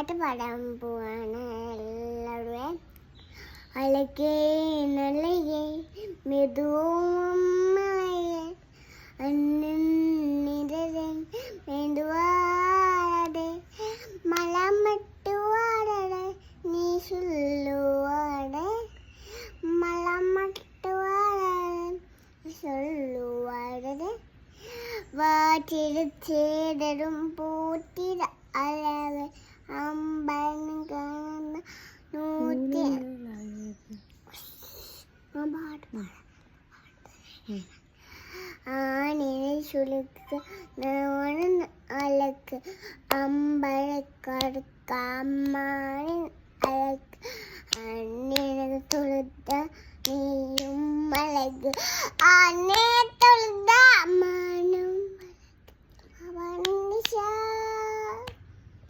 പാട്ട് പാടാൻ പോവാണ് എല്ലാവരും. അലകേ നല്ലയേ മെതുവായേ അന്നിരേ മെതുവാടേ മലമട്ടുവാടേ നീ ചൊല്ലുവാടേ മലമട്ടുവാടേ ചൊല്ലുവാടേ വാറ്റിടും പൂത്തിര അളവ് അമ്പലം കാണുന്ന നൂറ്റി ആണിനെ ചുളുക്ക് അലക്ക് അമ്പലക്കടുക്ക അമ്മാണി അലക്ക് അണ്ണിനെ തൊഴുത നീയും അലക്ക് അണ്ണെ തൊഴുത അമ്മാനും